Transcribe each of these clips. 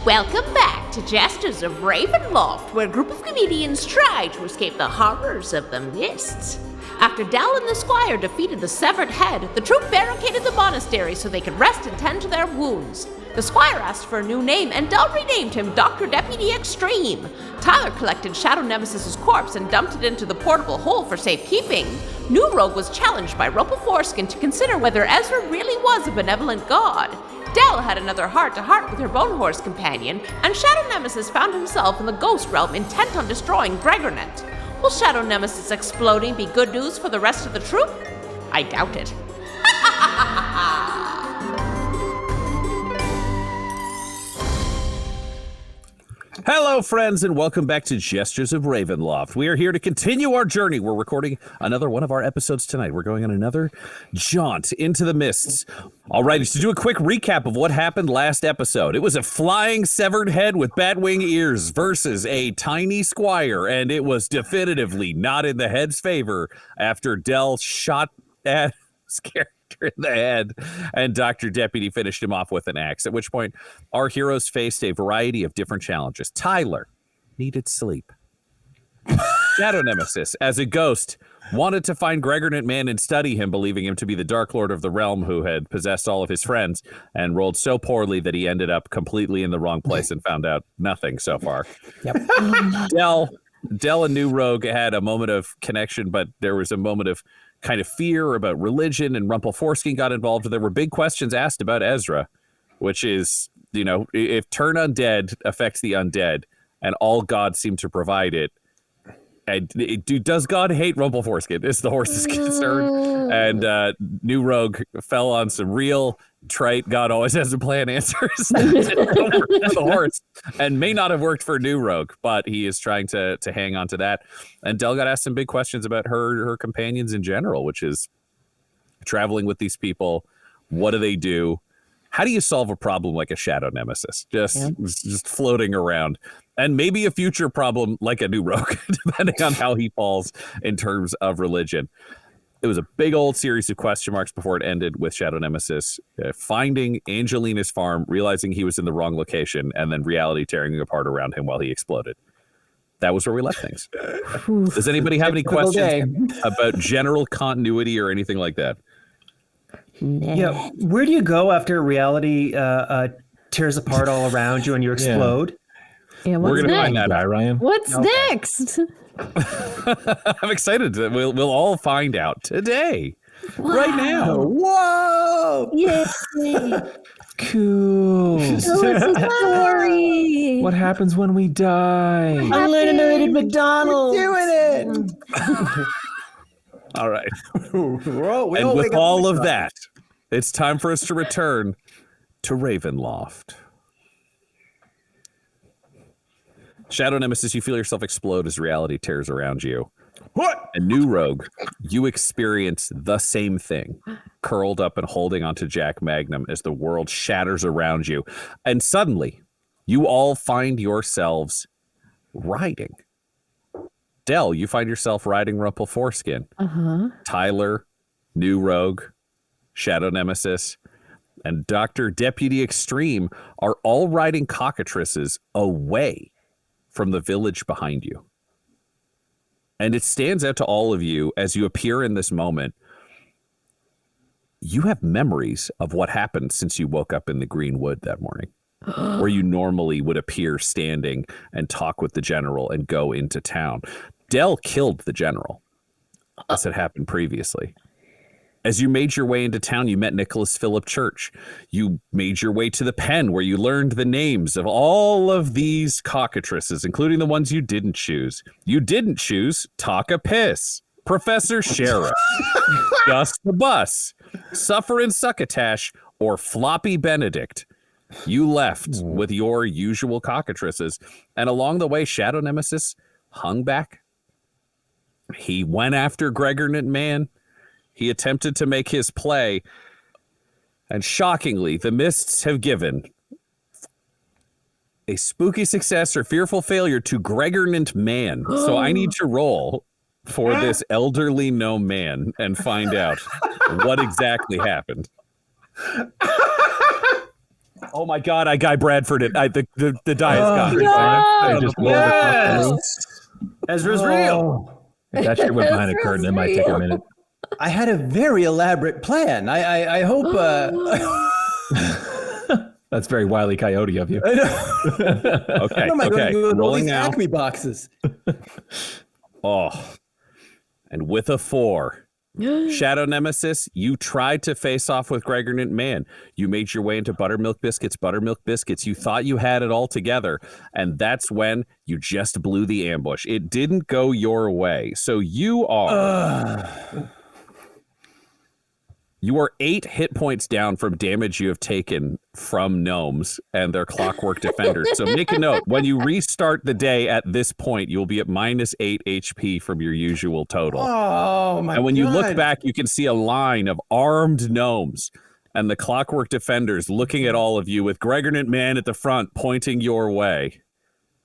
Welcome back to Jesters of Ravenloft, where a group of comedians try to escape the horrors of the mists. After Dell and the squire defeated the severed head, the troupe barricaded the monastery so they could rest and tend to their wounds. The squire asked for a new name, and Dell renamed him Dr. Deputy Extreme. Tyler collected Shadow Nemesis' corpse and dumped it into the portable hole for safekeeping. New Rogue was challenged by Rumpleforeskin to consider whether Ezra really was a benevolent god. Dell had another heart-to-heart with her bone horse companion, and Shadow Nemesis found himself in the ghost realm intent on destroying Gregernant. Will Shadow Nemesis exploding be good news for the rest of the troupe? I doubt it. Hello, friends, and welcome back to Jesters of Ravenloft. We are here to continue our journey. We're recording another one of our episodes tonight. We're going on another jaunt into the mists. All right, to do a quick recap of what happened last episode. It was a flying severed head with batwing ears versus a tiny squire, and it was definitively not in the head's favor after Dell shot at Scare in the head, and Dr. Deputy finished him off with an axe, at which point our heroes faced a variety of different challenges. Tyler needed sleep. Shadow Nemesis, as a ghost, wanted to find Gregernant man and study him, believing him to be the Dark Lord of the realm who had possessed all of his friends, and rolled so poorly that he ended up completely in the wrong place and found out nothing so far. Yep. Dell and New Rogue had a moment of connection, but there was a moment of kind of fear about religion, and Rumpleforeskin got involved. There were big questions asked about Ezra, which is, you know, if turn undead affects the undead and all gods seem to provide it, and does God hate Rumpleforeskin as the horse is concerned? And New Rogue fell on some real trite God always has a plan answers the horse, and may not have worked for New Rogue, but he is trying to hang on to that. And Dell got asked some big questions about her companions in general, which is traveling with these people. What do they do? How do you solve a problem like a Shadow Nemesis? Just floating around. And maybe a future problem like a New Rogue, depending on how he falls in terms of religion. It was a big old series of question marks before it ended with Shadow Nemesis finding Angelina's farm, realizing he was in the wrong location, and then reality tearing apart around him while he exploded. That was where we left things. Does anybody have any questions about general continuity or anything like that? Yeah, where do you go after reality tears apart all around you and you explode? Yeah, we're going to find that out, Ryan. What's next? I'm excited. We'll all find out today. Wow. Right now. Whoa! Yay! Cool. What's the story? What happens when we die? Unlimited McDonald's. We're doing it. All right. And with all of that, it's time for us to return to Ravenloft. Shadow Nemesis, you feel yourself explode as reality tears around you. What? And New Rogue, you experience the same thing, curled up and holding onto Jack Magnum as the world shatters around you. And suddenly, you all find yourselves riding. Dell, you find yourself riding Rumpleforeskin. Tyler, New Rogue, Shadow Nemesis, and Dr. Deputy Extreme are all riding cockatrices away from the village behind you. And it stands out to all of you as you appear in this moment. You have memories of what happened since you woke up in the Green Wood that morning, where you normally would appear standing and talk with the general and go into town. Dell killed the general, as had happened previously. As you made your way into town, you met Nicholas Philip Church. You made your way to the pen where you learned the names of all of these cockatrices, including the ones you didn't choose. You didn't choose Taka Piss, Professor Sheriff, Gus the Bus, Sufferin' Succotash, or Floppy Benedict. You left with your usual cockatrices, and along the way, Shadow Nemesis hung back. He went after Gregernant man. He attempted to make his play, and shockingly, the mists have given a spooky success or fearful failure to Gregernant man. So I need to roll for this elderly gnome man and find out what exactly happened. Oh my God! I got Bradford. The die is gone. I just rolled Yes! Ezra's real. If that shit went behind a curtain, it might take a minute. I had a very elaborate plan. I hope. That's very Wile E. Coyote of you. I know. Okay. What am I going to do with all Rolling these now. Acme boxes? Oh, and with a 4. Shadow Nemesis, you tried to face off with Gregernant Man. You made your way into Buttermilk Biscuits. You thought you had it all together, and that's when you just blew the ambush. It didn't go your way. So you are 8 hit points down from damage you have taken from gnomes and their clockwork defenders. So make a note. When you restart the day at this point, you'll be at minus 8 HP from your usual total. Oh, my God. And when you look back, you can see a line of armed gnomes and the clockwork defenders looking at all of you with Gregernant Man at the front pointing your way.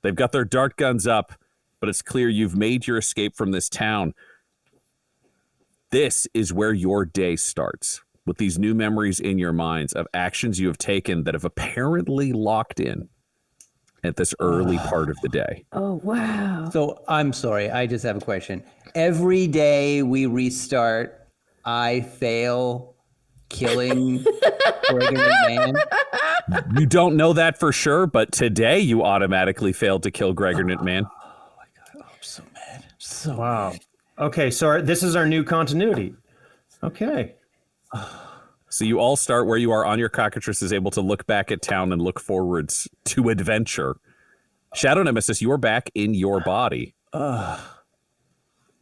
They've got their dart guns up, but it's clear you've made your escape from this town. This is where your day starts, with these new memories in your minds of actions you have taken that have apparently locked in at this early part of the day. Oh, wow. So I'm sorry. I just have a question. Every day we restart, I fail killing Gregernant Man. You don't know that for sure, but today you automatically failed to kill Gregernant Man. Oh my God. Oh, I'm so mad. So Wow. Okay, so this is our new continuity. Okay. So you all start where you are on your cockatrice, is able to look back at town and look forwards to adventure. Shadow Nemesis, you are back in your body.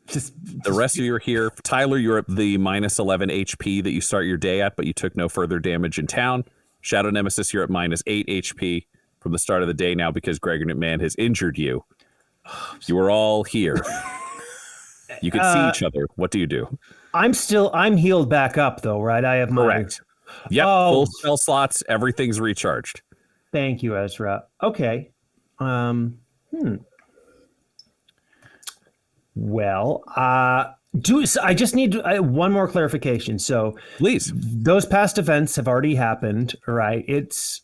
Just The rest of you are here. Tyler, you're at the minus 11 HP that you start your day at, but you took no further damage in town. Shadow Nemesis, you're at minus 8 HP from the start of the day now because Gregernant Man has injured you. You are all here. You can see each other. What do you do? I'm healed back up though, right? I have my Correct. Yep, Oh. full spell slots. Everything's recharged. Thank you, Ezra. Okay. Well, I just need one more clarification. So Please. those past events have already happened, right? It's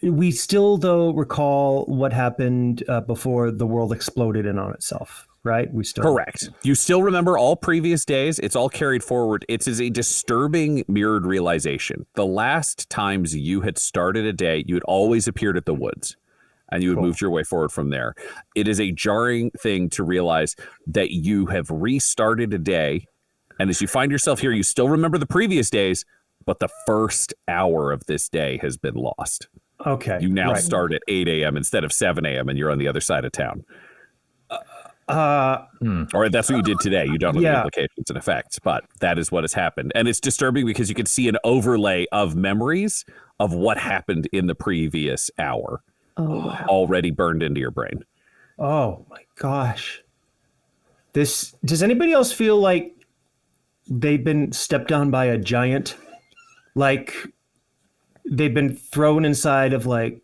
we still though recall what happened before the world exploded in on itself, right? We still Correct. You still remember all previous days. It's all carried forward. It is a disturbing mirrored realization. The last times you had started a day, you had always appeared at the woods and you had moved your way forward from there. It is a jarring thing to realize that you have restarted a day. And as you find yourself here, you still remember the previous days, but the first hour of this day has been lost. Okay. You now right. start at 8 a.m. instead of 7 a.m. and you're on the other side of town. Or that's what you did today. You don't know the implications and effects, but that is what has happened. And it's disturbing because you can see an overlay of memories of what happened in the previous hour already burned into your brain. Oh my gosh. Does anybody else feel like they've been stepped on by a giant? Like they've been thrown inside of like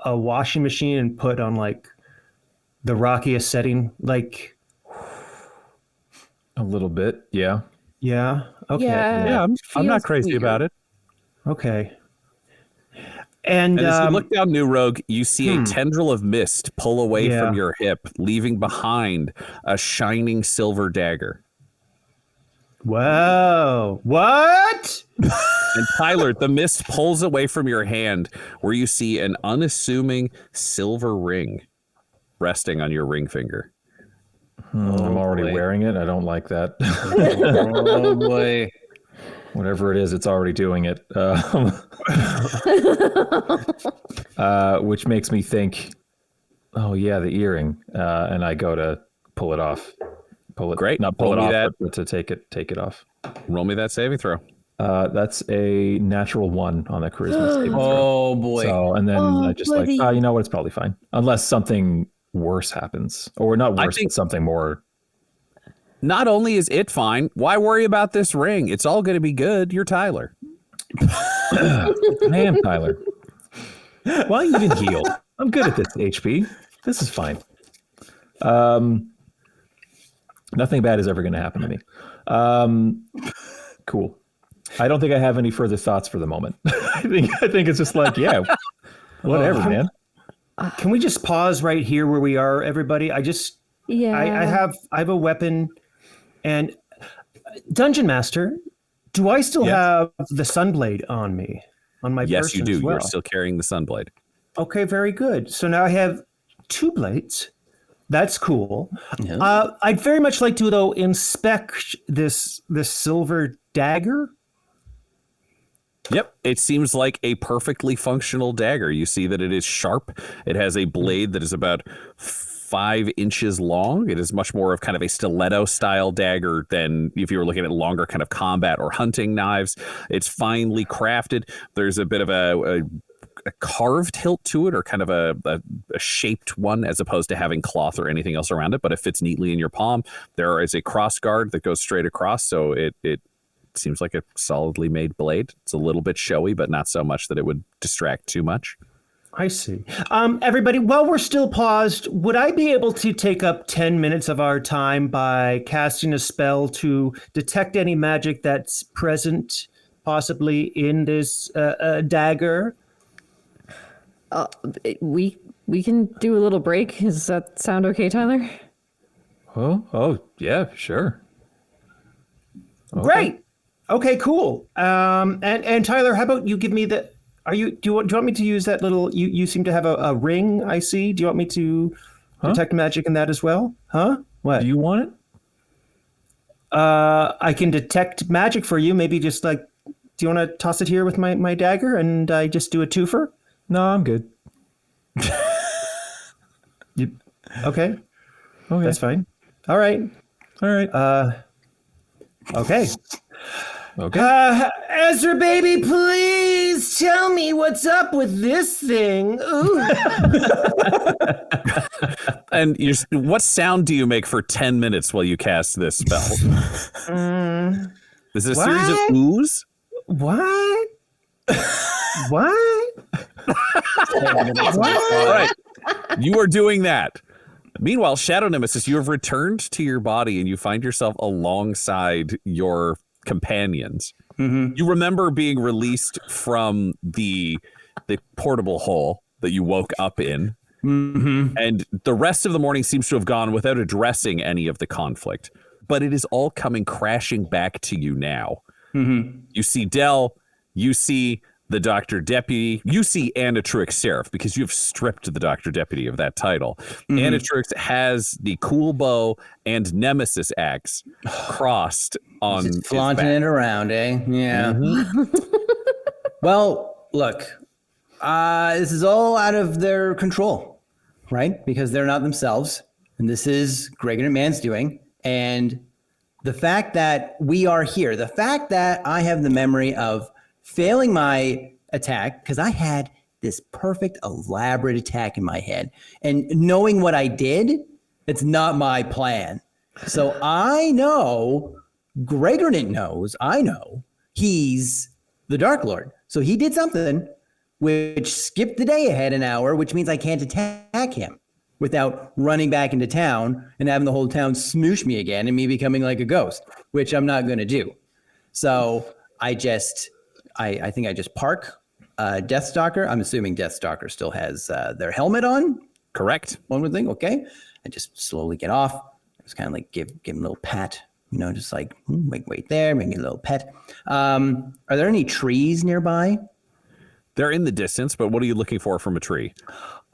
a washing machine and put on like the rockiest setting? Like A little bit, yeah. yeah. Okay. Yeah, I'm not crazy about it. Okay. And as you look down New Rogue, you see a tendril of mist pull away Yeah. from your hip, leaving behind a shining silver dagger. wow. What? And Tyler, the mist pulls away from your hand where you see an unassuming silver ring resting on your ring finger. I'm already wearing it. I don't like that. oh boy. Whatever it is, it's already doing it. Which makes me think, oh yeah, the earring. And I go to pull it off. Pull it. Great. Not pull it Roll me off, that. but to take it off. Roll me that saving throw. That's a natural 1 on the charisma saving throw. Oh boy. So, and then I just buddy. like, you know what? It's probably fine. Unless something worse happens. Or not worse, think- but something more. Not only is it fine, why worry about this ring? It's all going to be good. You're Tyler. I am Tyler. Well, you didn't heal. I'm good at this, HP. This is fine. Nothing bad is ever going to happen to me. Cool. I don't think I have any further thoughts for the moment. I think it's just like, yeah, whatever, man. Can we just pause right here where we are, everybody? I have a weapon, and Dungeon Master, do I still have the Sunblade on me? On my Yes, person you do. as well? You're still carrying the Sunblade. Okay, very good. So now I have 2 blades. That's cool. Yeah. I'd very much like to, though, inspect this silver dagger. Yep, it seems like a perfectly functional dagger. You see that it is sharp. It has a blade that is about 5 inches long. It is much more of kind of a stiletto style dagger than if you were looking at longer kind of combat or hunting knives. It's finely crafted. There's a bit of a carved hilt to it, or kind of a shaped one, as opposed to having cloth or anything else around it, but it fits neatly in your palm. There is a cross guard that goes straight across, so it seems like a solidly made blade. It's a little bit showy, but not so much that it would distract too much. I see. Everybody, while we're still paused, would I be able to take up 10 minutes of our time by casting a spell to detect any magic that's present, possibly in this dagger? We can do a little break. Does that sound okay, Tyler? Oh, yeah, sure. Okay. Great. Okay, cool. And Tyler, how about you give me the? Do you want me to use that little? You seem to have a ring. I see. Do you want me to detect magic in that as well? Huh? What? Do you want it? I can detect magic for you. Maybe just like, do you want to toss it here with my dagger and I just do a twofer? No, I'm good. Okay. Okay. That's fine. All right. All right. Okay. Okay. Ezra, baby, please tell me what's up with this thing. Ooh. And what sound do you make for 10 minutes while you cast this spell? Is it a series of oohs? What? What? All right. You are doing that. Meanwhile, Shadow Nemesis, you have returned to your body and you find yourself alongside your companions. Mm-hmm. You remember being released from the portable hole that you woke up in. Mm-hmm. And the rest of the morning seems to have gone without addressing any of the conflict. But it is all coming crashing back to you now. Mm-hmm. You see Dell, you see the Dr. Deputy, you see Anatrix Seraph, because you've stripped the Dr. Deputy of that title. Mm-hmm. Anatrix has the cool bow and Nemesis axe crossed on his flaunting back. It around, eh? Yeah. Mm-hmm. Well, look, this is all out of their control, right? Because they're not themselves, and this is Gregernant man's doing. And the fact that we are here, the fact that I have the memory of failing my attack, because I had this perfect, elaborate attack in my head, and knowing what I did, it's not my plan. So I know, Gregernant knows, I know, he's the Dark Lord. So he did something which skipped the day ahead an hour, which means I can't attack him without running back into town and having the whole town smoosh me again and me becoming like a ghost, which I'm not going to do. So I think I just park Deathstalker. I'm assuming Deathstalker still has their helmet on. Correct. One would think, okay. I just slowly get off. I just kind of like give him a little pat, just like wait there, maybe a little pet. Are there any trees nearby? They're in the distance, but what are you looking for from a tree?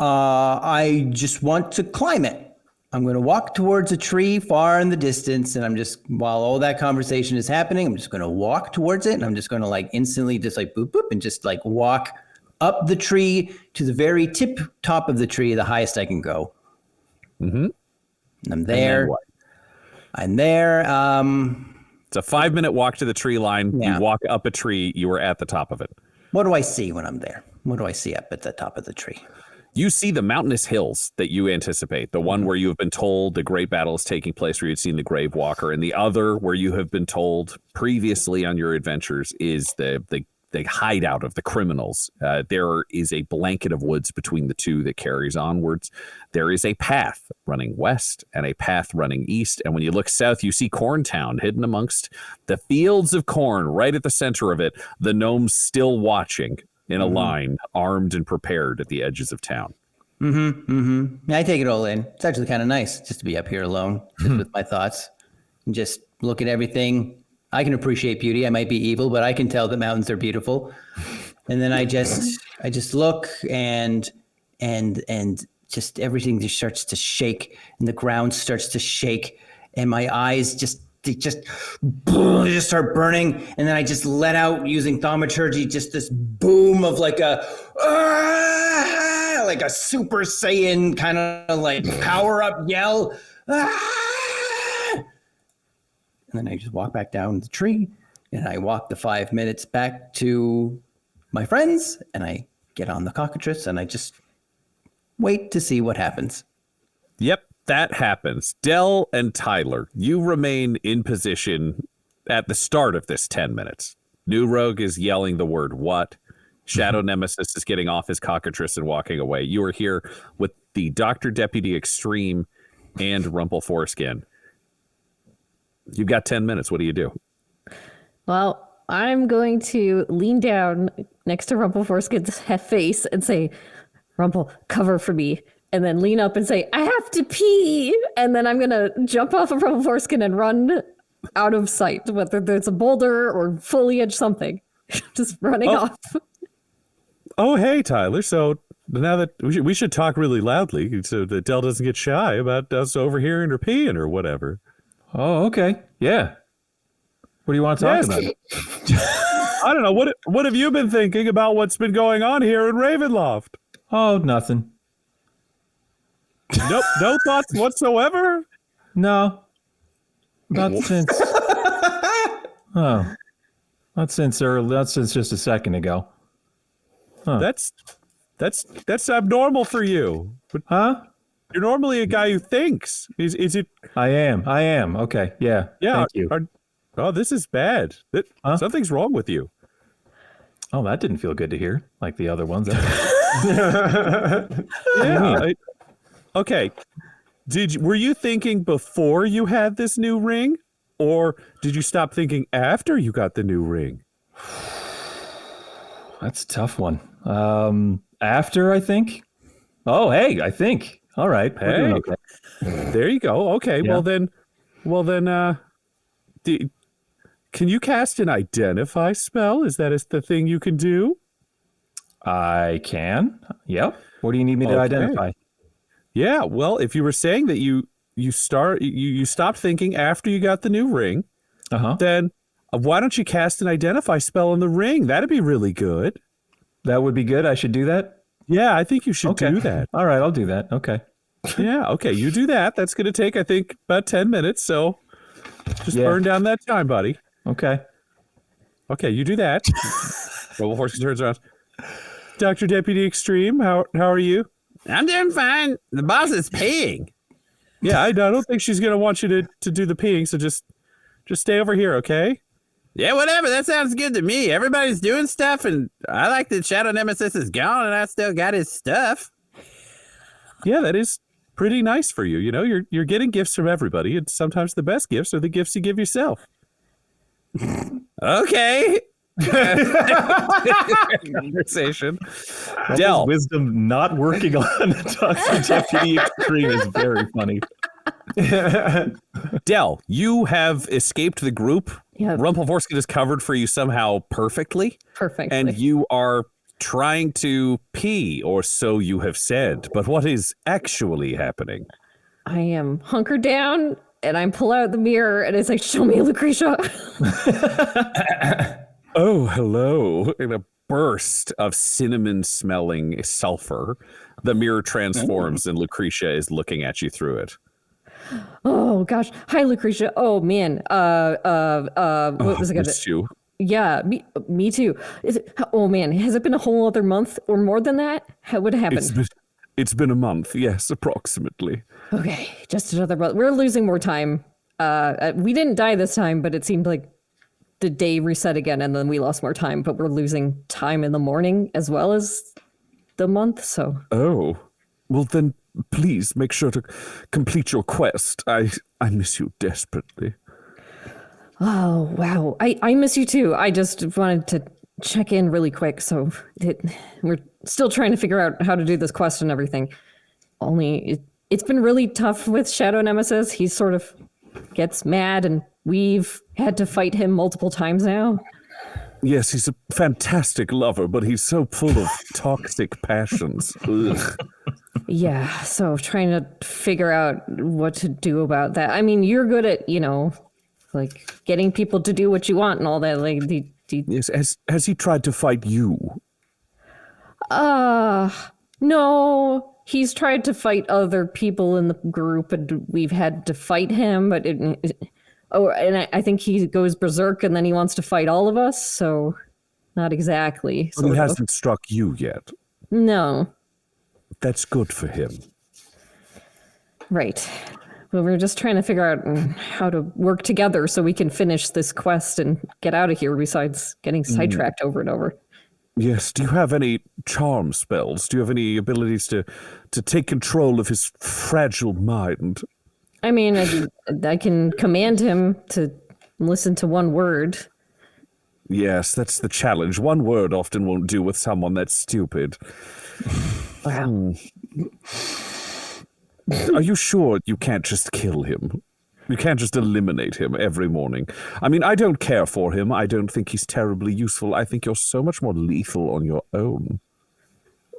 I just want to climb it. I'm going to walk towards a tree far in the distance, and while all that conversation is happening, I'm just going to walk towards it, and I'm just going to like instantly just like boop, boop, and just like walk up the tree to the very top of the tree, the highest I can go. Mm-hmm. And I'm there. I'm there. It's a 5-minute walk to the tree line. Yeah. You walk up a tree. You are at the top of it. What do I see when I'm there? What do I see up at the top of the tree? You see the mountainous hills that you anticipate, the one where you have been told the great battle is taking place, where you've seen the Grave Walker, and the other where you have been told previously on your adventures is the hideout of the criminals. There is a blanket of woods between the two that carries onwards. There is a path running west and a path running east. And when you look south, you see Corntown hidden amongst the fields of corn right at the center of it. The gnomes still watching in a line, armed and prepared at the edges of town. I take it all in. It's actually kind of nice just to be up here alone just with my thoughts and just look at everything. I can appreciate beauty. I might be evil, but I can tell that mountains are beautiful. And then I just look and just everything just starts to shake and the ground starts to shake and my eyes just start burning. And then I just let out using thaumaturgy, just this boom of like a Super Saiyan kind of like power up yell. And then I just walk back down the tree and I walk the 5 minutes back to my friends and I get on the cockatrice and I just wait to see what happens. Yep, that happens. Dell and Tyler, you remain in position at the start of this 10 minutes. New Rogue is yelling the word what? Shadow Nemesis is getting off his cockatrice and walking away. You are here with the Dr. Deputy Extreme and Rumpleforeskin. You've got 10 minutes. What do you do? Well, I'm going to lean down next to Rumpleforeskin's face and say, Rumple, cover for me. And then lean up and say, I have to pee. And then I'm going to jump off of Rumpleforeskin and run out of sight, whether there's a boulder or foliage, something. Just running off. Oh, hey, Tyler. So now that we should talk really loudly so that Dell doesn't get shy about us overhearing her peeing or whatever. Oh, okay. Yeah. What do you want to talk about? I don't know. What have you been thinking about what's been going on here in Ravenloft? Oh, nothing. Nope. No thoughts whatsoever? No. Not since. Not since just a second ago. Huh. That's abnormal for you. Huh? You're normally a guy who thinks. Is it? I am. Okay. Yeah. Yeah. Thank you. This is bad. Something's wrong with you. Oh, that didn't feel good to hear, like the other ones. Yeah. Okay. Were you thinking before you had this new ring, or did you stop thinking after you got the new ring? That's a tough one. After, I think. Oh, hey, I think. All right. We're doing okay. There you go. Okay. Yeah. Well then, can you cast an identify spell? Is that the thing you can do? I can. Yep. What do you need me to identify? Yeah. Well, if you were saying that you stopped thinking after you got the new ring, then why don't you cast an identify spell on the ring? That'd be really good. That would be good. I should do that. Yeah, I think you should do that. All right, I'll do that. Okay. Yeah, okay, you do that. That's going to take, I think, about 10 minutes, so just burn down that time, buddy. Okay. Okay, you do that. Rumpleforeskin turns around. Dr. Deputy Extreme, how are you? I'm doing fine. The boss is peeing. Yeah, I don't think she's going to want you to do the peeing, so just stay over here, okay? Yeah, whatever. That sounds good to me. Everybody's doing stuff, and I like that Shadow Nemesis is gone, and I still got his stuff. Yeah, that is pretty nice for you. You know, you're getting gifts from everybody, and sometimes the best gifts are the gifts you give yourself. Okay. Conversation. Dell. Wisdom not working on Dr. Deputy Extreme is very funny. Dell, you have escaped the group. Yep. Rumpleforeskin is covered for you somehow perfectly. And you are trying to pee, or so you have said. But what is actually happening? I am hunkered down and I pull out the mirror and it's like, show me Lucretia. Oh, hello. In a burst of cinnamon-smelling sulfur, the mirror transforms and Lucretia is looking at you through it. Oh gosh. Hi, Lucretia. Oh man. What was it gonna you? Yeah, me too. Oh man, has it been a whole other month or more than that? What happened? It's been a month, yes, approximately. Okay, just another month. We're losing more time. We didn't die this time, but it seemed like the day reset again, and then we lost more time, but we're losing time in the morning as well as the month, so. Oh, well then, please make sure to complete your quest. I miss you desperately. Oh, wow. I miss you too. I just wanted to check in really quick. So we're still trying to figure out how to do this quest and everything. Only it's been really tough with Shadow Nemesis. He sort of gets mad and we've had to fight him multiple times now. Yes, he's a fantastic lover, but he's so full of toxic passions. Ugh. Yeah, so trying to figure out what to do about that. I mean, you're good at, like getting people to do what you want and all that. Like, Yes, has he tried to fight you? No. He's tried to fight other people in the group, and we've had to fight him. But I think he goes berserk, and then he wants to fight all of us. So, not exactly. But he hasn't struck you yet. No. That's good for him. Right. Well, we're just trying to figure out how to work together so we can finish this quest and get out of here, besides getting sidetracked over and over. Yes. Do you have any charm spells? Do you have any abilities to take control of his fragile mind? I mean, I can command him to listen to one word. Yes, that's the challenge. One word often won't do with someone that's stupid. Wow. Are you sure you can't just kill him? You can't just eliminate him every morning. I mean, I don't care for him. I don't think he's terribly useful. I think you're so much more lethal on your own.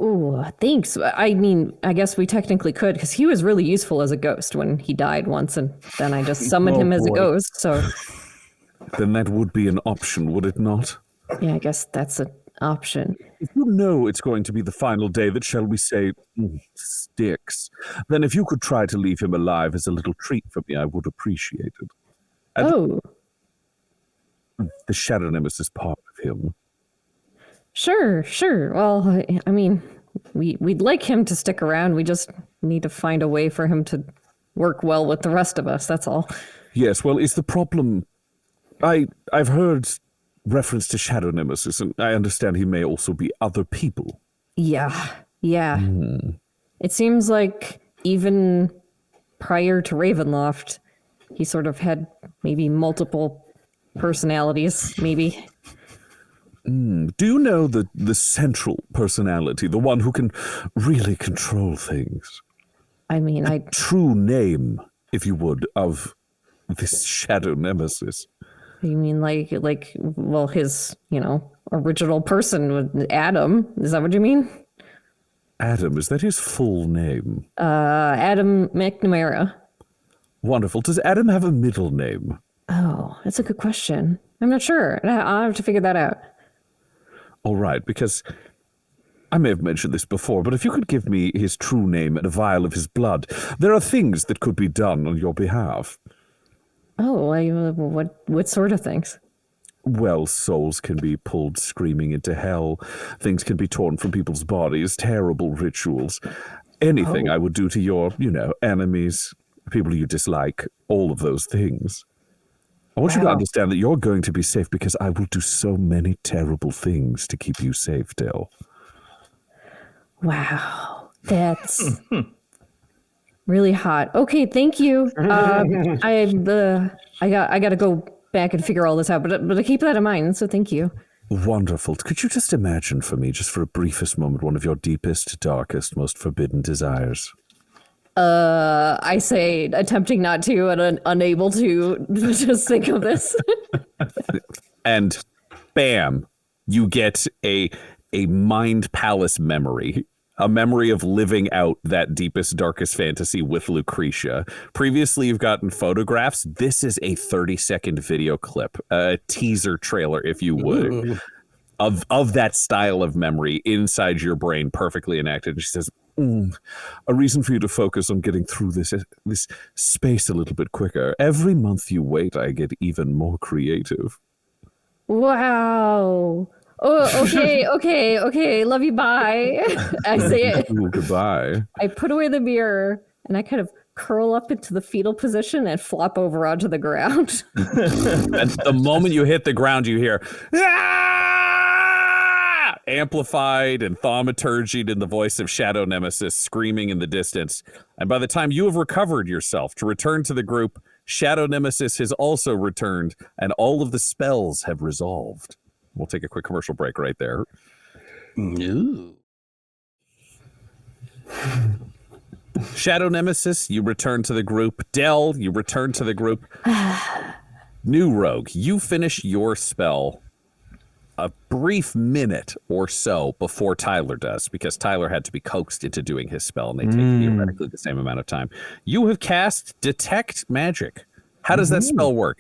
Ooh, thanks. I mean, I guess we technically could, because he was really useful as a ghost when he died once, and then I just summoned him as a ghost, so... Then that would be an option, would it not? Yeah, I guess that's an option. If you know it's going to be the final day that, shall we say, sticks, then if you could try to leave him alive as a little treat for me, I would appreciate it. The Shadow Nemesis part of him. Sure. Well, I mean, we'd like him to stick around. We just need to find a way for him to work well with the rest of us, that's all. Yes, well, is the problem... I've heard reference to Shadow Nemesis, and I understand he may also be other people. Yeah. It seems like even prior to Ravenloft, he sort of had maybe multiple personalities, maybe. Do you know the central personality, the one who can really control things? I mean, the true name, if you would, of this Shadow Nemesis. You mean well, his, original person, Adam? Is that what you mean? Adam, is that his full name? Adam McNamara. Wonderful. Does Adam have a middle name? Oh, that's a good question. I'm not sure. I'll have to figure that out. All right, because I may have mentioned this before, but if you could give me his true name and a vial of his blood, there are things that could be done on your behalf. Oh, what sort of things? Well, souls can be pulled screaming into hell. Things can be torn from people's bodies, terrible rituals. Anything I would do to your, enemies, people you dislike, all of those things. I want you to understand that you're going to be safe because I will do so many terrible things to keep you safe, Dell. Wow. That's... really hot. Okay, thank you. I got to go back and figure all this out, but I keep that in mind. So thank you. Wonderful. Could you just imagine for me, just for a briefest moment, one of your deepest, darkest, most forbidden desires? I say, attempting not to and unable to just think of this. And bam, you get a mind palace memory. A memory of living out that deepest, darkest fantasy with Lucretia. Previously, you've gotten photographs. This is a 30-second video clip, a teaser trailer, if you would, of that style of memory inside your brain, perfectly enacted. And she says, a reason for you to focus on getting through this space a little bit quicker. Every month you wait, I get even more creative. Wow. Oh, okay. Love you, bye. I say it. Ooh, goodbye. I put away the mirror and I kind of curl up into the fetal position and flop over onto the ground. And the moment you hit the ground, you hear "Ah!" amplified and thaumaturgied in the voice of Shadow Nemesis screaming in the distance. And by the time you have recovered yourself to return to the group, Shadow Nemesis has also returned, and all of the spells have resolved. We'll take a quick commercial break right there. Ooh. Shadow Nemesis, you return to the group. Dell, you return to the group. New Rogue, you finish your spell a brief minute or so before Tyler does, because Tyler had to be coaxed into doing his spell, and they take theoretically the same amount of time. You have cast Detect Magic. How does that spell work?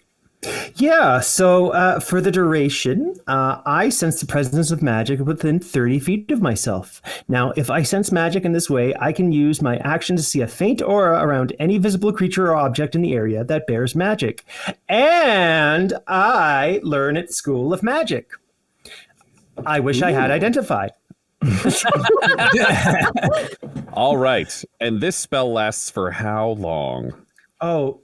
Yeah, so for the duration, I sense the presence of magic within 30 feet of myself. Now, if I sense magic in this way, I can use my action to see a faint aura around any visible creature or object in the area that bears magic. And I learn at School of Magic. I wish I had identified. All right. And this spell lasts for how long? Oh,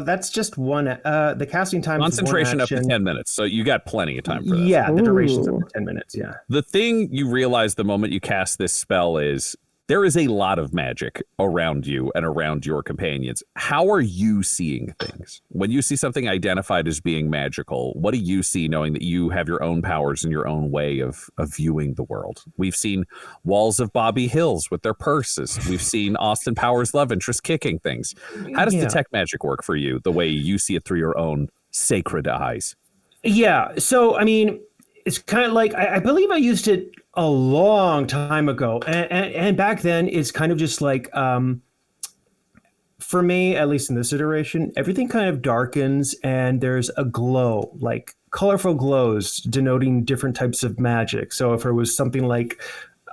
that's just one. The casting time Concentration is up to 10 minutes. So you got plenty of time for this. Yeah, the duration's up to 10 minutes. Yeah. The thing you realize the moment you cast this spell is there is a lot of magic around you and around your companions. How are you seeing things? When you see something identified as being magical, what do you see knowing that you have your own powers and your own way of viewing the world? We've seen walls of Bobby Hills with their purses. We've seen Austin Powers' love interest kicking things. How does Detect Magic work for you, the way you see it through your own sacred eyes? Yeah. So, I mean, it's kind of like, I believe I used it a long time ago. And back then, it's kind of just like, for me, at least in this iteration, everything kind of darkens and there's a glow, like colorful glows denoting different types of magic. So if it was something like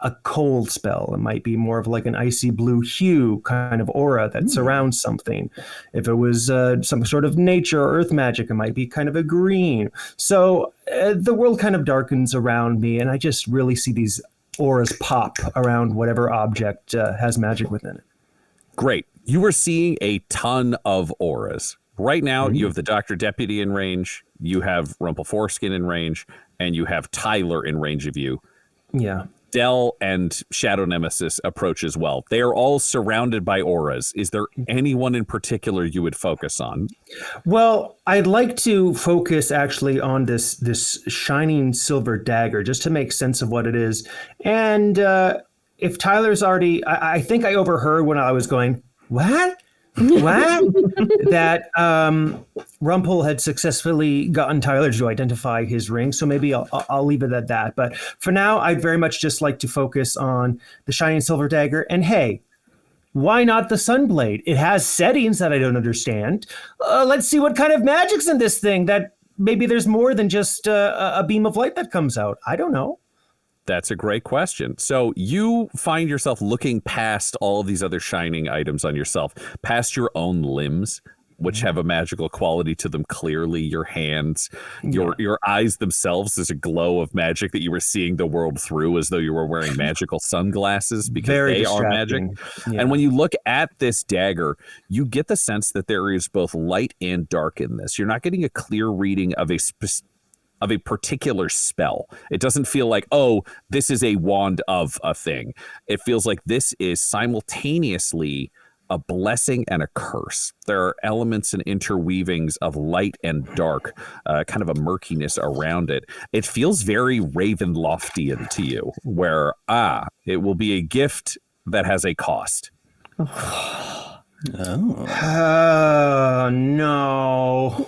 a cold spell, it might be more of like an icy blue hue kind of aura that surrounds something. If it was some sort of nature or earth magic, it might be kind of a green. So the world kind of darkens around me, and I just really see these auras pop around whatever object has magic within it. Great. You are seeing a ton of auras. Right now, you have the Dr. Deputy in range, you have Rumpleforeskin in range, and you have Tyler in range of you. Yeah. Dell and Shadow Nemesis approach as well. They are all surrounded by auras. Is there anyone in particular you would focus on? Well, I'd like to focus actually on this shining silver dagger, just to make sense of what it is. And if Tyler's already, I think I overheard when I was going, what? What? That Rumple had successfully gotten Tyler to identify his ring. So maybe I'll leave it at that. But for now, I'd very much just like to focus on the shining silver dagger. And hey, why not the Sunblade? It has settings that I don't understand. Let's see what kind of magic's in this thing, that maybe there's more than just a beam of light that comes out. I don't know. That's a great question. So you find yourself looking past all of these other shining items on yourself, past your own limbs, which have a magical quality to them clearly, your hands, your eyes themselves. There's a glow of magic that you were seeing the world through as though you were wearing magical sunglasses, because they are magic. Yeah. And when you look at this dagger, you get the sense that there is both light and dark in this. You're not getting a clear reading of a particular spell. It doesn't feel like, oh, this is a wand of a thing. It feels like this is simultaneously a blessing and a curse. There are elements and interweavings of light and dark, kind of a murkiness around it. It feels very Ravenloftian to you, where, it will be a gift that has a cost. Oh, no.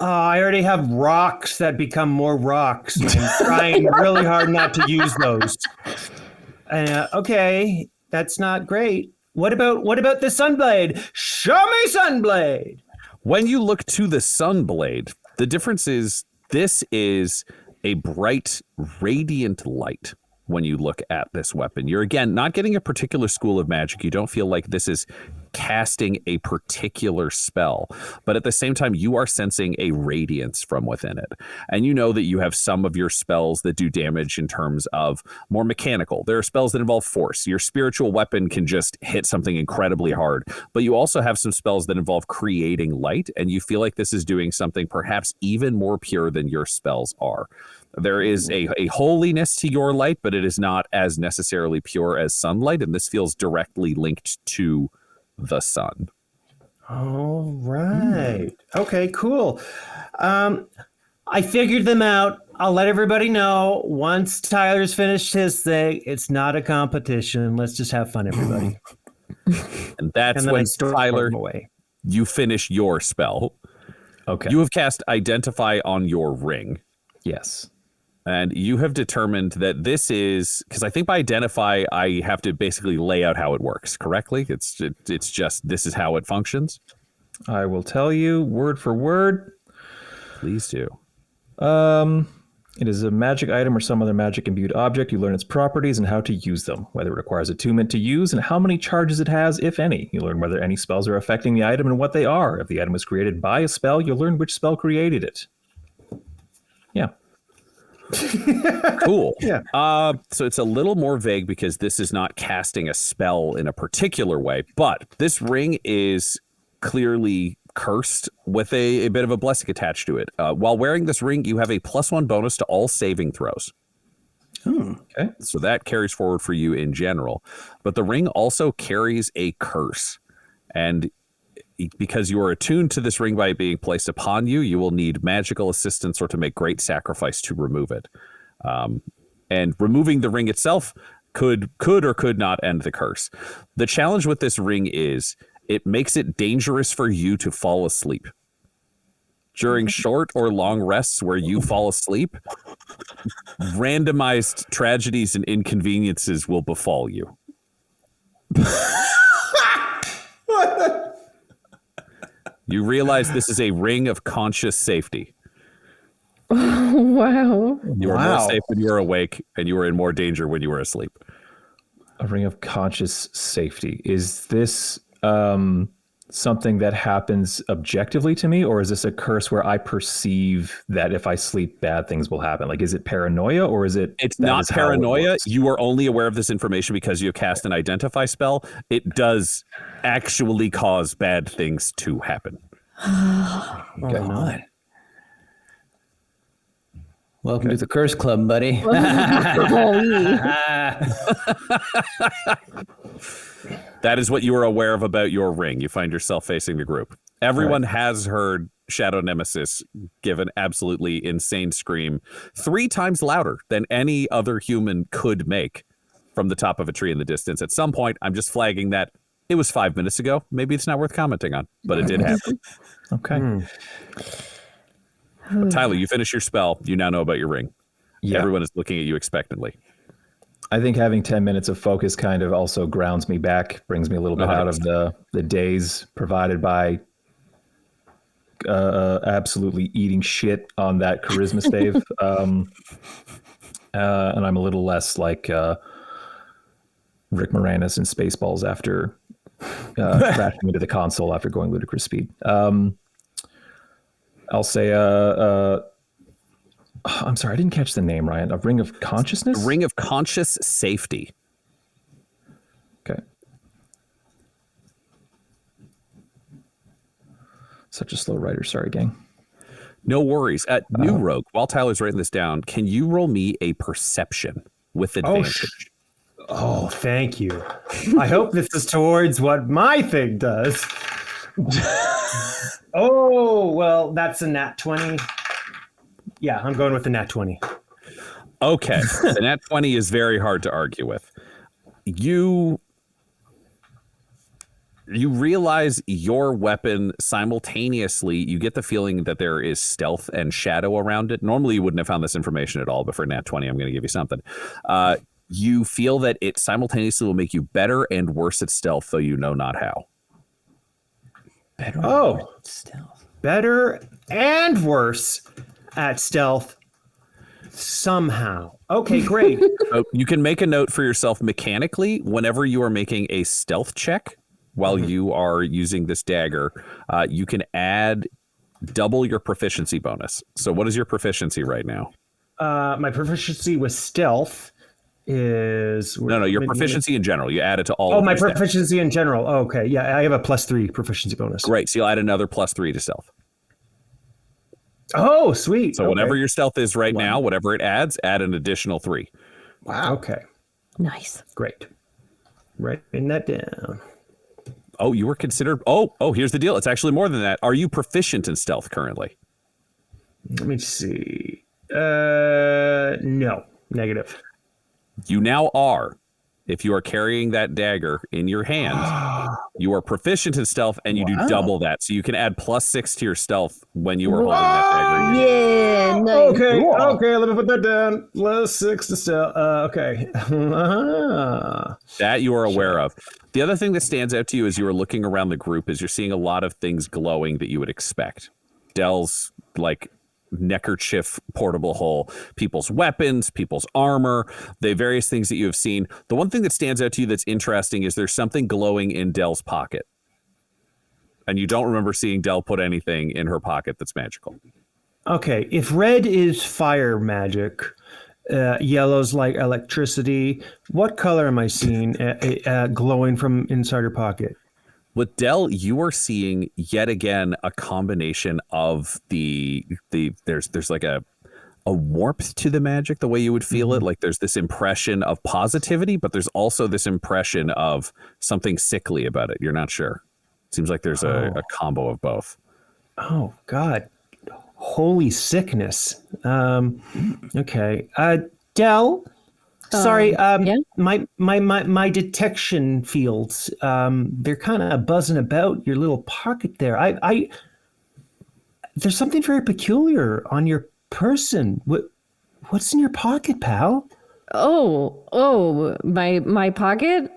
I already have rocks that become more rocks. I'm trying really hard not to use those. Okay, that's not great. What about the Sunblade? Show me Sunblade! When you look to the Sunblade, the difference is this is a bright, radiant light. when you look at this weapon. You're, again, not getting a particular school of magic. You don't feel like this is casting a particular spell, but at the same time, you are sensing a radiance from within it. And you know that you have some of your spells that do damage in terms of more mechanical. There are spells that involve force. Your spiritual weapon can just hit something incredibly hard, but you also have some spells that involve creating light, and you feel like this is doing something perhaps even more pure than your spells are. There is a holiness to your light, but it is not as necessarily pure as sunlight, and this feels directly linked to the sun. All right. Okay, cool. I figured them out. I'll let everybody know once Tyler's finished his thing. It's not a competition. Let's just have fun, everybody. And that's then when, I start Tyler, away. you finish your spell. Okay. You have cast Identify on your ring. Yes. And you have determined that this is, because I think by Identify, I have to basically lay out how it works correctly. It's just, this is how it functions. I will tell you word for word. Please do. It is a magic item or some other magic imbued object. You learn its properties and how to use them, whether it requires attunement to use and how many charges it has, if any. You learn whether any spells are affecting the item and what they are. If the item was created by a spell, you'll learn which spell created it. Yeah. Cool. Yeah. So it's a little more vague because this is not casting a spell in a particular way, but this ring is clearly cursed with a bit of a blessing attached to it. While wearing this ring, you have a +1 bonus to all saving throws. Okay. So that carries forward for you in general. But the ring also carries a curse. And because you are attuned to this ring by it being placed upon you, you will need magical assistance or to make great sacrifice to remove it. And removing the ring itself could or could not end the curse. The challenge with this ring is it makes it dangerous for you to fall asleep. During short or long rests where you fall asleep, randomized tragedies and inconveniences will befall you. You realize this is a ring of conscious safety. Wow. You are more safe when you are awake, and you are in more danger when you are asleep. A ring of conscious safety. Is this something that happens objectively to me, or is this a curse where I perceive that if I sleep, bad things will happen? Like, is it paranoia, or is it? It's not paranoia. You are only aware of this information because you have cast an Identify spell. It does actually cause bad things to happen. God. Welcome to the Curse Club, buddy. That is what you are aware of about your ring. You find yourself facing the group. Everyone has heard Shadow Nemesis give an absolutely insane scream 3 times louder than any other human could make from the top of a tree in the distance. At some point, I'm just flagging that it was 5 minutes ago. Maybe it's not worth commenting on, but it did happen. Okay. But Tyler, you finish your spell. You now know about your ring. Yeah. Everyone is looking at you expectantly. I think having 10 minutes of focus kind of also grounds me back, brings me a little bit out of the daze provided by absolutely eating shit on that charisma stave. And I'm a little less like Rick Moranis in Spaceballs after crashing into the console after going ludicrous speed. I'll say I'm sorry, I didn't catch the name, Ryan. A ring of consciousness? A ring of conscious safety. Okay. Such a slow writer. Sorry, gang. No worries. New Rogue, while Tyler's writing this down, can you roll me a perception with advantage? Oh, thank you. I hope this is towards what my thing does. Oh, well, that's a nat 20. Yeah, I'm going with the nat 20. Okay. The nat 20 is very hard to argue with. You realize your weapon simultaneously, you get the feeling that there is stealth and shadow around it. Normally you wouldn't have found this information at all, but for nat 20, I'm going to give you something. You feel that it simultaneously will make you better and worse at stealth, though you know not how. Better and worse at stealth. somehow. Okay, great. So you can make a note for yourself mechanically whenever you are making a stealth check while you are using this dagger. You can add double your proficiency bonus. So what is your proficiency right now? My proficiency with stealth is No, your proficiency in general. You add it to all. Oh, my proficiency in general. Oh, okay, yeah, I have a +3 proficiency bonus. Great. So you'll add another +3 to stealth. Oh, sweet. So whatever your stealth is right now, whatever it adds, add an additional 3. Wow. Okay. Nice. Great. Writing that down. Oh, you were considered. Oh, here's the deal. It's actually more than that. Are you proficient in stealth currently? Let me see. No, negative. You now are. If you are carrying that dagger in your hand, you are proficient in stealth, and you do double that. So you can add +6 to your stealth when you are holding that dagger. Yeah, nice. Okay, let me put that down. +6 to stealth. Okay. That you are aware of. The other thing that stands out to you as you are looking around the group is you're seeing a lot of things glowing that you would expect. Dell's neckerchief portable hole, people's weapons, people's armor, the various things that you have seen. The one thing that stands out to you that's interesting is there's something glowing in Dell's pocket. And you don't remember seeing Dell put anything in her pocket that's magical. Okay, if red is fire magic, yellow's like electricity, what color am I seeing glowing from inside her pocket? With Dell, you are seeing yet again a combination of there's like a warmth to the magic, the way you would feel it. Like there's this impression of positivity, but there's also this impression of something sickly about it. You're not sure. Seems like there's a combo of both. Oh God, holy sickness. Okay, Dell. Sorry, yeah? my detection fields, they're kind of buzzing about your little pocket there. I there's something very peculiar on your person. What's in your pocket, pal? Oh, my pocket?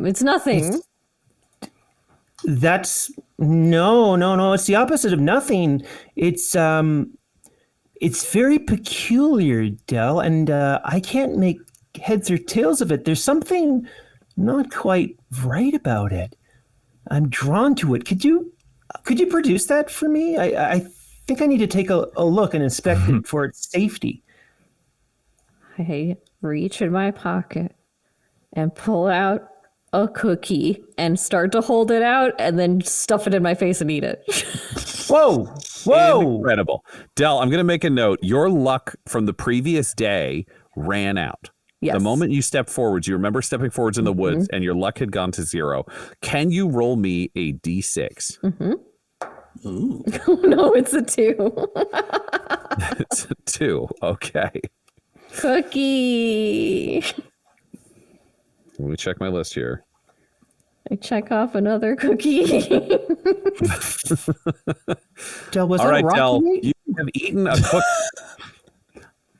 It's nothing. That's no. It's the opposite of nothing. It's very peculiar, Dell, and I can't make heads or tails of it. There's something not quite right about it. I'm drawn to it. Could you produce that for me? I think I need to take a look and inspect it for its safety. I reach in my pocket and pull out a cookie and start to hold it out and then stuff it in my face and eat it. Whoa! Incredible. Dell, I'm going to make a note. Your luck from the previous day ran out. Yes. The moment you stepped forwards, you remember stepping forwards in the woods and your luck had gone to 0. Can you roll me a D6? Ooh. No, it's a 2. It's a 2. Okay. Cookie. Let me check my list here. I check off another cookie. Dell, was All that right, rocky Dell, meat? you have eaten a cookie.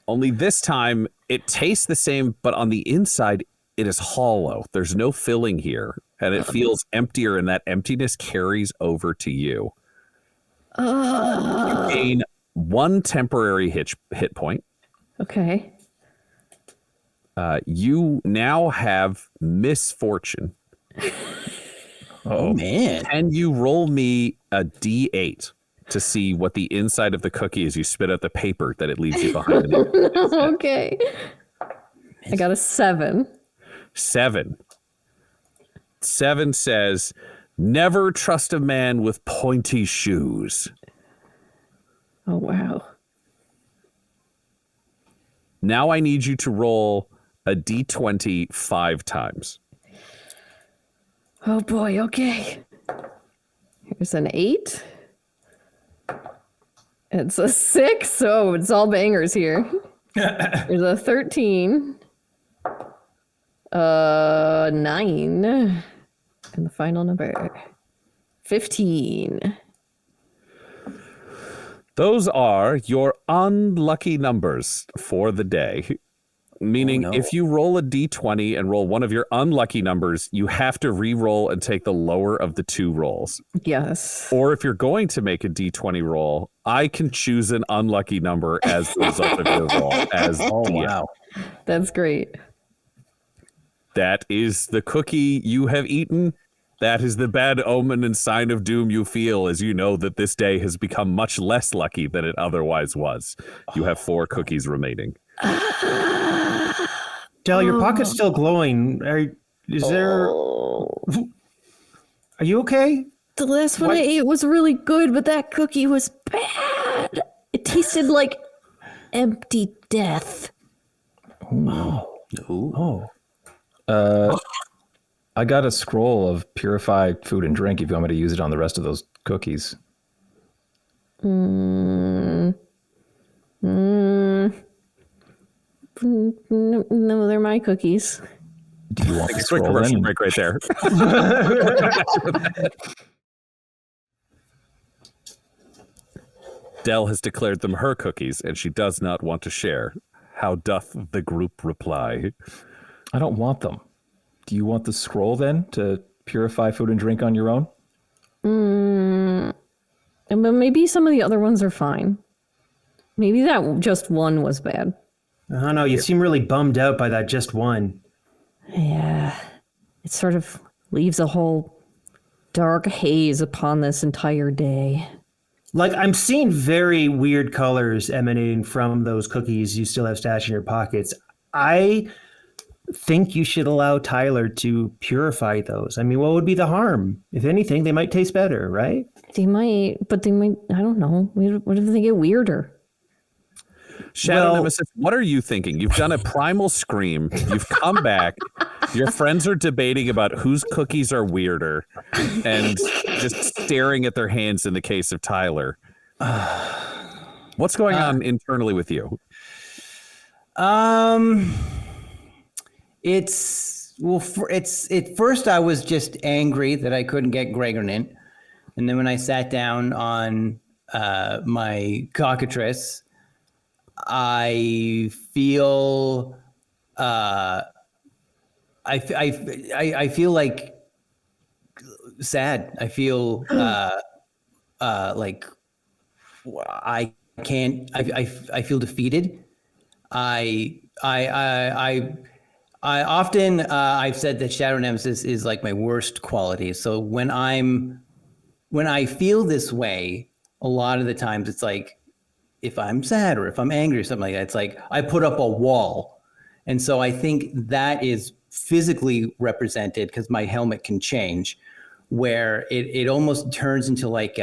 Only this time it tastes the same, but on the inside it is hollow. There's no filling here, and it feels emptier, and that emptiness carries over to you. You gain 1 temporary hit point. Okay. You now have misfortune. Oh, man. Can you roll me a D8 to see what the inside of the cookie is? You spit out the paper that it leaves you behind. Okay. I got a 7. 7 says, never trust a man with pointy shoes. Oh, wow. Now I need you to roll a D20 5 times. Oh boy, okay. Here's an 8. It's a 6, so it's all bangers here. There's a 13. 9. And the final number. 15. Those are your unlucky numbers for the day. Meaning, no. if you roll a d20 and roll one of your unlucky numbers, you have to re-roll and take the lower of the two rolls. Yes. Or if you're going to make a d20 roll, I can choose an unlucky number as the result of your roll. As DM. Wow. That's great. That is the cookie you have eaten. That is the bad omen and sign of doom you feel as you know that this day has become much less lucky than it otherwise was. You have 4 cookies remaining. Dell, your pocket's still glowing. Are you okay? The last one I ate was really good, but that cookie was bad. It tasted like empty death. I got a scroll of purified food and drink if you want me to use it on the rest of those cookies. No, they're my cookies. Do you want the Quick scroll commercial then? break right there. Dell has declared them her cookies, and she does not want to share. How doth the group reply? I don't want them. Do you want the scroll then to purify food and drink on your own? But maybe some of the other ones are fine. Maybe that just one was bad. I don't know. You seem really bummed out by that just one. Yeah. It sort of leaves a whole dark haze upon this entire day. Like, I'm seeing very weird colors emanating from those cookies you still have stashed in your pockets. I think you should allow Tyler to purify those. I mean, what would be the harm? If anything, they might taste better, right? They might, I don't know. What if they get weirder? Shadow Nemesis, what are you thinking? You've done a primal scream. You've come back. Your friends are debating about whose cookies are weirder and just staring at their hands in the case of Tyler. What's going on internally with you? At first I was just angry that I couldn't get Gregernant. And then when I sat down on my cockatrice, I feel I feel like sad. I feel like I can't. I feel defeated. I often I've said that Shadow Nemesis is like my worst quality. So when I feel this way, a lot of the times it's like if I'm sad or if I'm angry or something like that, it's like I put up a wall. And so I think that is physically represented because my helmet can change, where it almost turns into like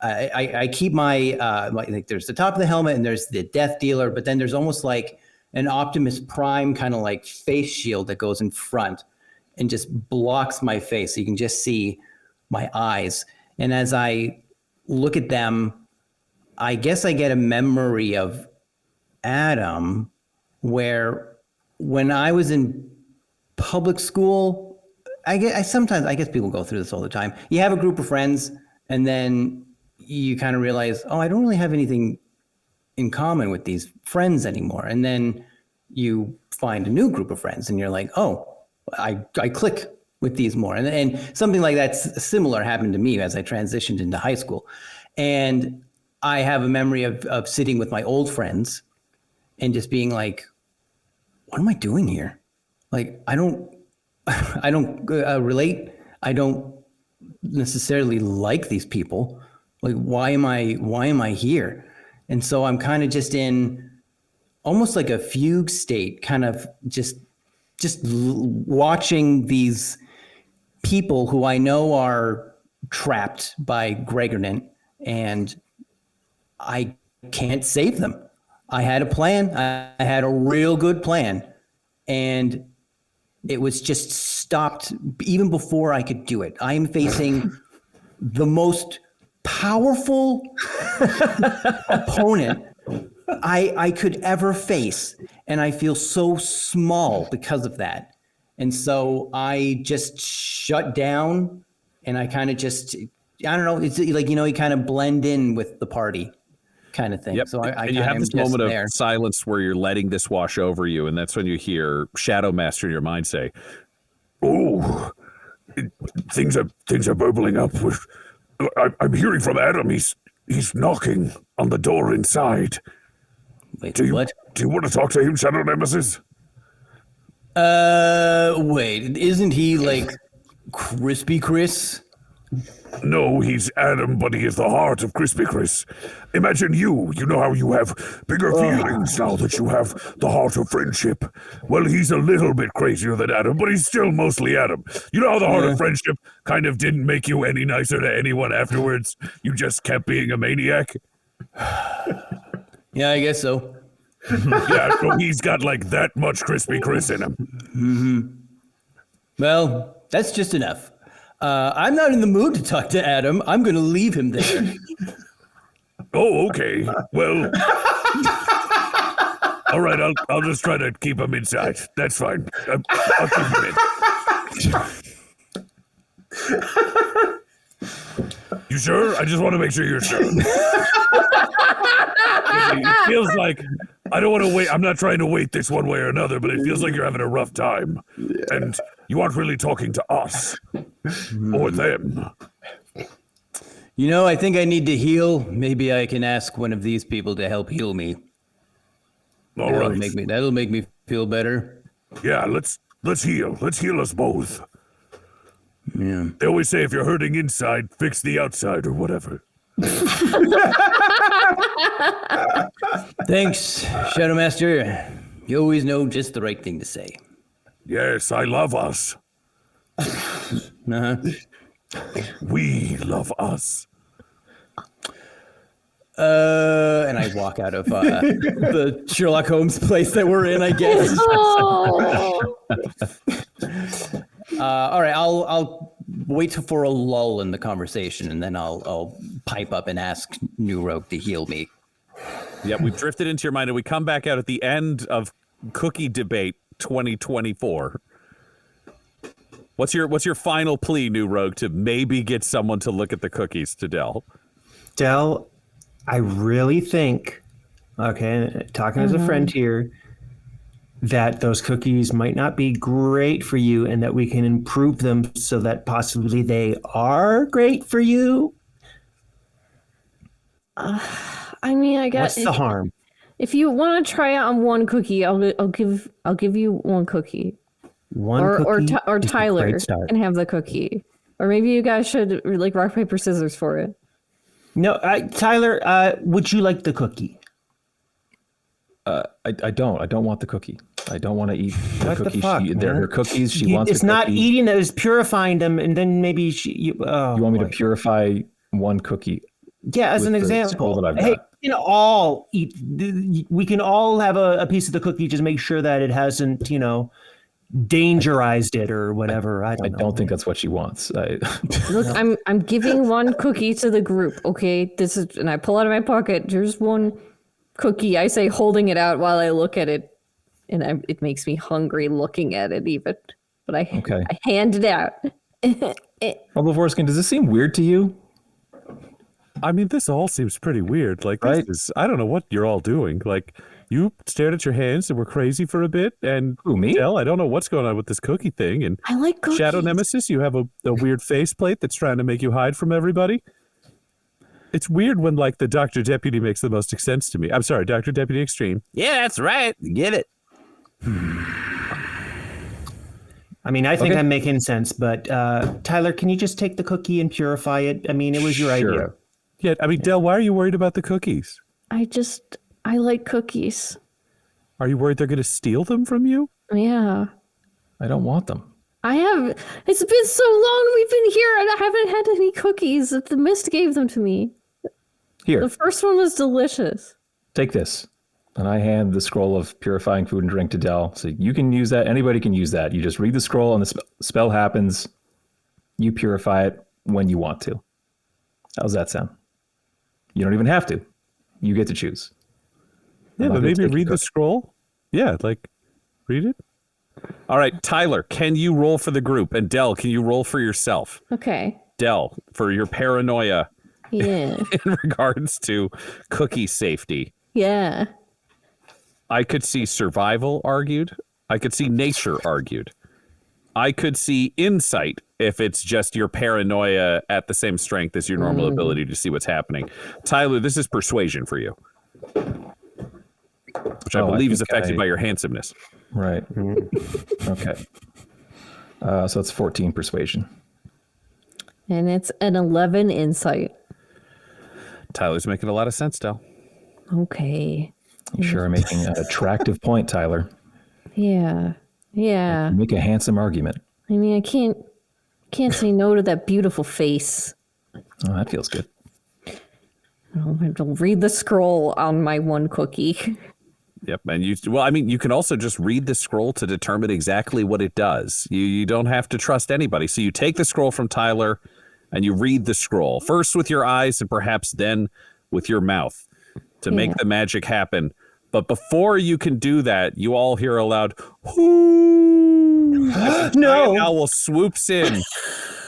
I keep my like there's the top of the helmet and there's the death dealer, but then there's almost like an Optimus Prime kind of like face shield that goes in front and just blocks my face. So you can just see my eyes. And as I look at them, I guess I get a memory of Adam, where when I was in public school, I guess people go through this all the time. You have a group of friends and then you kind of realize, oh, I don't really have anything in common with these friends anymore. And then you find a new group of friends and you're like, oh, I click with these more. And something like that's similar happened to me as I transitioned into high school. And I have a memory of sitting with my old friends and just being like, what am I doing here? Like, I don't relate. I don't necessarily like these people. Like, why am I here? And so I'm kind of just in almost like a fugue state, kind of just watching these people who I know are trapped by Gregernant, and I can't save them. I had a plan. I had a real good plan, and it was just stopped even before I could do it. I am facing the most powerful opponent I could ever face, and I feel so small because of that. And so I just shut down, and I kind of just, I don't know, it's like, you kind of blend in with the party. kind of thing. Yep. So I and you have am this just moment there. of silence where you're letting this wash over you, and that's when you hear Shadow Master in your mind say, Oh, things are burbling up. I'm hearing from Adam. He's knocking on the door inside. Wait, Do you what? want to talk to him, Shadow Nemesis? Wait, isn't he like Crispy Chris? No, he's Adam, but he is the heart of Crispy Chris. Imagine you know how you have bigger feelings now that you have the heart of friendship. Well, he's a little bit crazier than Adam, but he's still mostly Adam. You know how the heart of friendship kind of didn't make you any nicer to anyone afterwards? You just kept being a maniac? Yeah, I guess so. Yeah, so he's got like that much Crispy Chris in him. Mm-hmm. Well, that's just enough. I'm not in the mood to talk to Adam. I'm going to leave him there. Oh, okay. Well, all right. I'll just try to keep him inside. That's fine. I'll keep him in. You sure? I just want to make sure you're sure. It feels like I don't want to wait. I'm not trying to wait this one way or another, but it feels like you're having a rough time, and you aren't really talking to us or them. You know, I think I need to heal. Maybe I can ask one of these people to help heal me. All right. That'll make me feel better. Yeah, let's heal. Let's heal us both. Yeah. They always say if you're hurting inside, fix the outside or whatever. Thanks, Shadow Master. You always know just the right thing to say. Yes, I love us. Uh-huh. We love us. And I walk out of the Sherlock Holmes place that we're in, I guess. All right, I'll wait for a lull in the conversation, and then I'll pipe up and ask New Rogue to heal me. yeah, we've drifted into your mind, and we come back out at the end of Cookie Debate 2024. What's your final plea, New Rogue, to maybe get someone to look at the cookies to Dell? Dell, I really think, okay, talking as a friend here, that those cookies might not be great for you and that we can improve them so that possibly they are great for you. I mean, I guess What's the harm? if you want to try it on one cookie, I'll give you one cookie. Or Tyler can have the cookie. Or maybe you guys should like rock, paper, scissors for it. No, Tyler, would you like the cookie? I don't want the cookie. I don't want to eat the What the cookie. fuck, They're man? her cookies. She wants. It's the not cookie. eating that; it's purifying them, and then maybe You want me to purify one cookie? Yeah, as an with the example. scroll that I've Hey, got? we can all eat. We can all have a piece of the cookie. Just make sure that it hasn't, dangerized it or whatever. I I don't know. don't think that's what she wants. Look, I'm giving one cookie to the group. Okay, this is, and I pull out of my pocket. Here's one cookie. I say, holding it out while I look at it, and it makes me hungry looking at it even. But I hand it out. Rumpleforeskin, does this seem weird to you? I mean, this all seems pretty weird. Like, Right? I don't know what you're all doing. Like, you stared at your hands and were crazy for a bit. And Who, me? Dell, I don't know what's going on with this cookie thing. And I like cookies. Shadow Nemesis, you have a weird faceplate that's trying to make you hide from everybody. It's weird when, like, the Dr. Deputy makes the most sense to me. I'm sorry, Dr. Deputy Extreme. Yeah, that's right. Get it. I mean, I think I'm making sense, but Tyler, can you just take the cookie and purify it? I mean, it was your idea. Yeah, I mean, Dell, why are you worried about the cookies? I like cookies. Are you worried they're going to steal them from you? Yeah. I don't want them. It's been so long we've been here and I haven't had any cookies. The mist gave them to me. Here, The first one was delicious. take this. And I hand the scroll of purifying food and drink to Dell. So you can use that. Anybody can use that. You just read the scroll and the spell happens. You purify it when you want to. How's that sound? You don't even have to. You get to choose. Yeah, but maybe read the scroll. Yeah, like, read it. All right, Tyler, can you roll for the group? And Dell, can you roll for yourself? Okay. Dell, for your paranoia, Yeah. in regards to cookie safety. Yeah. I could see survival argued. I could see nature argued. I could see insight if it's just your paranoia at the same strength as your normal ability to see what's happening. Tyler, this is persuasion for you, which I believe is affected by your handsomeness. Right. Okay. So it's 14 persuasion. And it's an 11 insight. Tyler's making a lot of sense, Dell. Okay. You sure are making an attractive point, Tyler. Yeah. Yeah. You make a handsome argument. I mean, I can't say no to that beautiful face. Oh, that feels good. I'll have to read the scroll on my one cookie. Yep, and you can also just read the scroll to determine exactly what it does. You don't have to trust anybody. So you take the scroll from Tyler and you read the scroll, first with your eyes and perhaps then with your mouth to make the magic happen. But before you can do that, you all hear a loud, "Hoo!" No! Owl swoops in,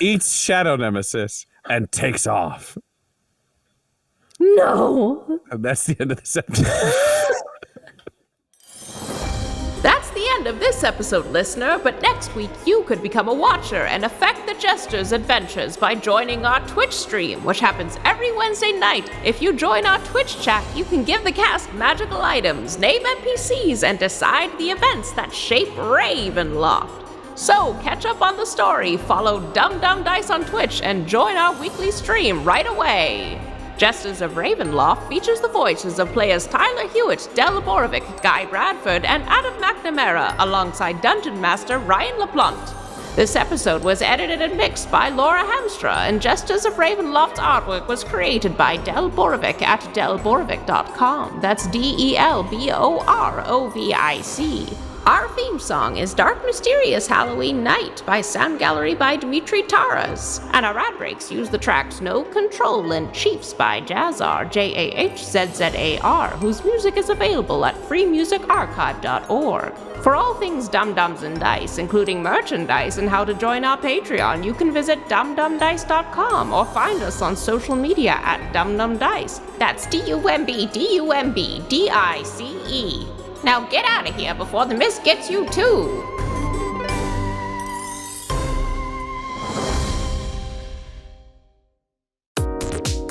eats Shadow Nemesis, and takes off. No! And that's the end of this episode. That's the end of this episode, listener, but next week you could become a watcher and affect the Jesters' adventures by joining our Twitch stream, which happens every Wednesday night. If you join our Twitch chat, you can give the cast magical items, name NPCs, and decide the events that shape Ravenloft. So, catch up on the story, follow Dum Dum Dice on Twitch, and join our weekly stream right away. Jesters of Ravenloft features the voices of players Tyler Hewitt, Dell, Borovic, Guy Bradford, and Adam McNamara, alongside Dungeon Master Ryan LaPlante. This episode was edited and mixed by Laura Hamstra, and Jesters of Ravenloft's artwork was created by Dell Borovic at dellborovic.com. That's DELBOROVIC. Our theme song is Dark Mysterious Halloween Night by Sound Gallery by Dmitry Taras, and our ad breaks use the tracks No Control and Chiefs by Jazzar, JAHZZAR, whose music is available at freemusicarchive.org. For all things Dum-Dums and Dice, including merchandise and how to join our Patreon, you can visit dumdumdice.com or find us on social media at dumdumdice. That's DUMBDUMBDICE. Now get out of here before the mist gets you too!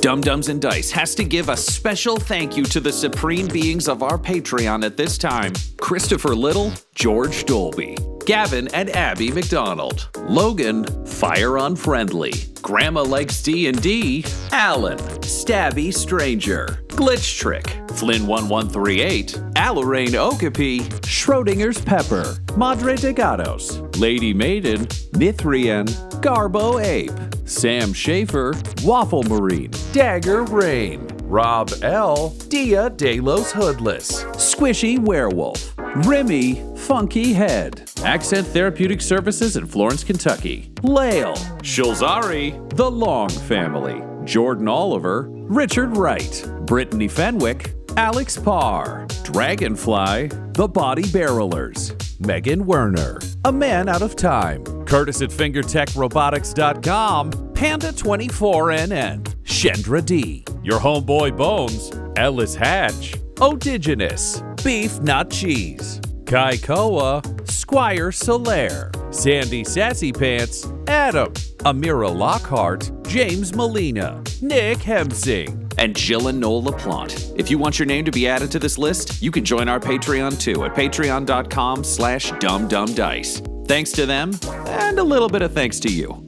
Dum-Dums and Dice has to give a special thank you to the supreme beings of our Patreon at this time: Christopher Little, George Dolby, Gavin and Abby McDonald, Logan, Fire Unfriendly, Grandma Likes D&D, Alan, Stabby Stranger, Glitch Trick, Flynn1138, Alarain Okapi, Schrodinger's Pepper, Madre de Gatos, Lady Maiden, Mithrian, Garbo Ape, Sam Schaefer, Waffle Marine, Dagger Rain, Rob L, Dia De Los Hoodless, Squishy Werewolf, Remy Funky Head, Accent Therapeutic Services in Florence, Kentucky, Lael, Shulzari, The Long Family, Jordan Oliver, Richard Wright, Brittany Fenwick, Alex Parr, Dragonfly, The Body Barrelers, Megan Werner, A Man Out of Time, Curtis at FingerTechRobotics.com, Panda24NN, Shendra D, Your Homeboy Bones, Ellis Hatch, Odigenous, Beef Not Cheese, Kai Koa, Squire Solaire, Sandy Sassy Pants, Adam, Amira Lockhart, James Molina, Nick Hemsing, and Jill and Noel LaPlante. If you want your name to be added to this list, you can join our Patreon too at patreon.com/dumdumdice. Thanks to them, and a little bit of thanks to you.